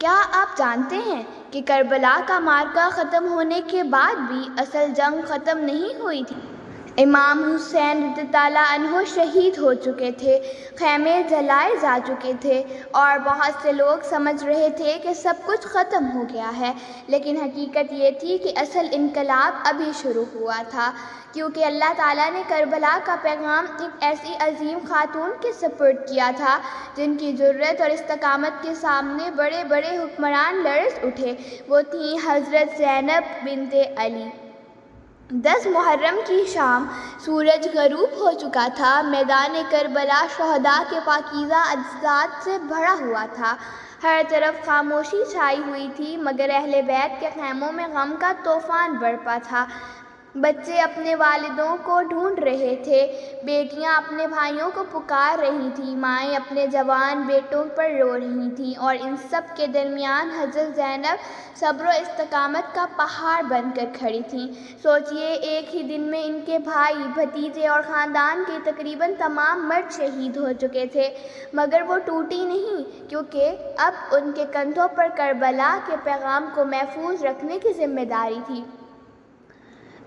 کیا آپ جانتے ہیں کہ کربلا کا معرکہ ختم ہونے کے بعد بھی اصل جنگ ختم نہیں ہوئی تھی؟ امام حسین رضی اللہ عنہ شہید ہو چکے تھے، خیمے جلائے جا چکے تھے اور بہت سے لوگ سمجھ رہے تھے کہ سب کچھ ختم ہو گیا ہے، لیکن حقیقت یہ تھی کہ اصل انقلاب ابھی شروع ہوا تھا، کیونکہ اللہ تعالیٰ نے کربلا کا پیغام ایک ایسی عظیم خاتون کے سپرد کیا تھا جن کی جرأت اور استقامت کے سامنے بڑے بڑے حکمران لرز اٹھے۔ وہ تھیں حضرت زینب بنت علی۔ 10 محرم کی شام سورج غروب ہو چکا تھا، میدان کربلا شہداء کے پاکیزہ اجساد سے بھرا ہوا تھا، ہر طرف خاموشی چھائی ہوئی تھی، مگر اہل بیت کے خیموں میں غم کا طوفان برپا تھا۔ بچے اپنے والدوں کو ڈھونڈ رہے تھے، بیٹیاں اپنے بھائیوں کو پکار رہی تھیں، مائیں اپنے جوان بیٹوں پر رو رہی تھیں، اور ان سب کے درمیان حضرت زینب صبر و استقامت کا پہاڑ بن کر کھڑی تھیں۔ سوچئے، ایک ہی دن میں ان کے بھائی، بھتیجے اور خاندان کے تقریباً تمام مرد شہید ہو چکے تھے، مگر وہ ٹوٹی نہیں، کیونکہ اب ان کے کندھوں پر کربلا کے پیغام کو محفوظ رکھنے کی ذمہ داری تھی۔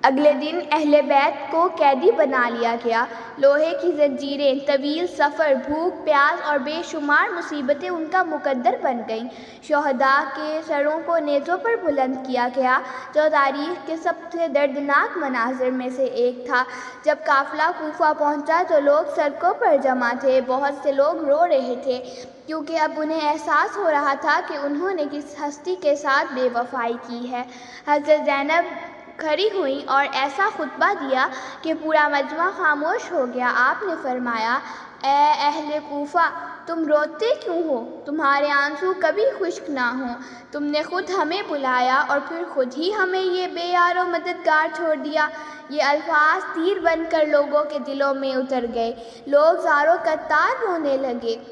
اگلے دن اہل بیت کو قیدی بنا لیا گیا، لوہے کی زنجیریں، طویل سفر، بھوک پیاس اور بے شمار مصیبتیں ان کا مقدر بن گئیں۔ شہداء کے سروں کو نیزوں پر بلند کیا گیا، جو تاریخ کے سب سے دردناک مناظر میں سے ایک تھا۔ جب قافلہ کوفہ پہنچا تو لوگ سڑکوں پر جمع تھے، بہت سے لوگ رو رہے تھے، کیونکہ اب انہیں احساس ہو رہا تھا کہ انہوں نے کس ہستی کے ساتھ بے وفائی کی ہے۔ حضرت زینب کھڑی ہوئیں اور ایسا خطبہ دیا کہ پورا مجمع خاموش ہو گیا۔ آپ نے فرمایا، اے اہل کوفہ، تم روتے کیوں ہو؟ تمہارے آنسو کبھی خشک نہ ہوں۔ تم نے خود ہمیں بلایا اور پھر خود ہی ہمیں یہ بے یار و مددگار چھوڑ دیا۔ یہ الفاظ تیر بن کر لوگوں کے دلوں میں اتر گئے، لوگ زار و قطار رونے لگے،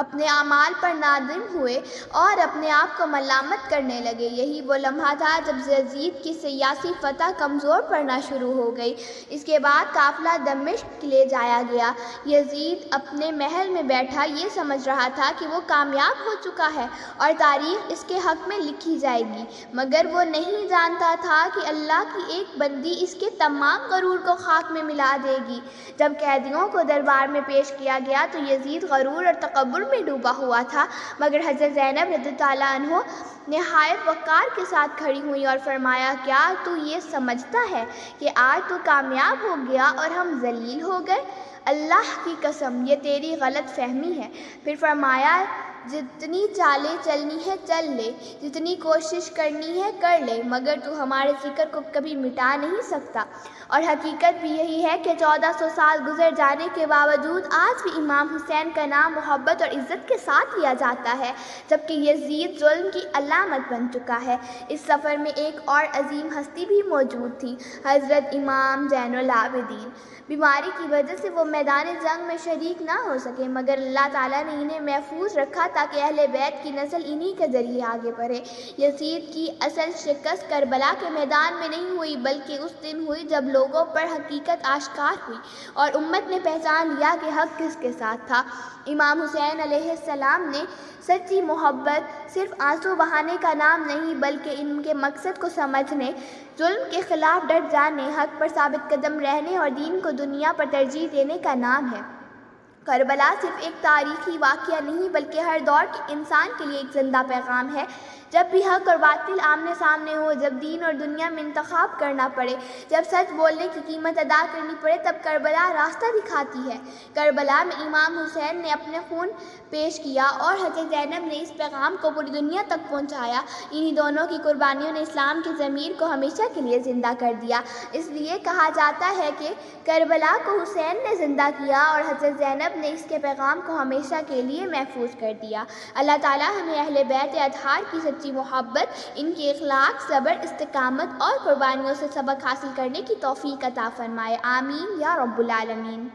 اپنے اعمال پر نادم ہوئے اور اپنے آپ کو ملامت کرنے لگے۔ یہی وہ لمحہ تھا جب یزید کی سیاسی فتح کمزور پڑنا شروع ہو گئی۔ اس کے بعد قافلہ دمشق لے جایا گیا۔ یزید اپنے محل میں بیٹھا یہ سمجھ رہا تھا کہ وہ کامیاب ہو چکا ہے اور تاریخ اس کے حق میں لکھی جائے گی، مگر وہ نہیں جانتا تھا کہ اللہ کی ایک بندی اس کے تمام غرور کو خاک میں ملا دے گی۔ جب قیدیوں کو دربار میں پیش کیا گیا تو یزید غرور اور تکبر میں ڈوبا ہوا تھا، مگر حضرت زینب رضی اللہ عنہ نہایت وقار کے ساتھ کھڑی ہوئی اور فرمایا، کیا تو یہ سمجھتا ہے کہ آج تو کامیاب ہو گیا اور ہم ذلیل ہو گئے؟ اللہ کی قسم، یہ تیری غلط فہمی ہے۔ پھر فرمایا، جتنی چالیں چلنی ہے چل لے، جتنی کوشش کرنی ہے کر لے، مگر تو ہمارے ذکر کو کبھی مٹا نہیں سکتا۔ اور حقیقت بھی یہی ہے کہ 1400 سال گزر جانے کے باوجود آج بھی امام حسین کا نام محبت اور عزت کے ساتھ لیا جاتا ہے، جبکہ یزید ظلم کی علامت بن چکا ہے۔ اس سفر میں ایک اور عظیم ہستی بھی موجود تھی، حضرت امام زین العابدین۔ بیماری کی وجہ سے وہ میدان جنگ میں شریک نہ ہو سکے، مگر اللہ تعالیٰ نے انہیں محفوظ رکھا تاکہ اہل بیت کی نسل انہی کے ذریعے آگے بڑھے۔ یزید کی اصل شکست کربلا کے میدان میں نہیں ہوئی، بلکہ اس دن ہوئی جب لوگوں پر حقیقت آشکار ہوئی اور امت نے پہچان لیا کہ حق کس کے ساتھ تھا۔ امام حسین علیہ السلام نے سچی محبت صرف آنسو بہانے کا نام نہیں، بلکہ ان کے مقصد کو سمجھنے، ظلم کے خلاف ڈٹ جانے، حق پر ثابت قدم رہنے اور دین کو دنیا پر ترجیح دینے کا نام ہے۔ کربلا صرف ایک تاریخی واقعہ نہیں، بلکہ ہر دور کے انسان کے لیے ایک زندہ پیغام ہے۔ جب بھی حق اور باطل آمنے سامنے ہو، جب دین اور دنیا میں انتخاب کرنا پڑے، جب سچ بولنے کی قیمت ادا کرنی پڑے، تب کربلا راستہ دکھاتی ہے۔ کربلا میں امام حسین نے اپنے خون پیش کیا اور حضرت زینب نے اس پیغام کو پوری دنیا تک پہنچایا۔ انہی دونوں کی قربانیوں نے اسلام کی ضمیر کو ہمیشہ کے لیے زندہ کر دیا۔ اس لیے کہا جاتا ہے کہ کربلا کو حسین نے زندہ کیا اور حضرت زینب نے اس کے پیغام کو ہمیشہ کے لیے محفوظ کر دیا۔ اللہ تعالیٰ ہمیں اہل بیت اطہار کی سچی محبت، ان کے اخلاق، صبر، استقامت اور قربانیوں سے سبق حاصل کرنے کی توفیق عطا فرمائے۔ آمین یا رب العالمین۔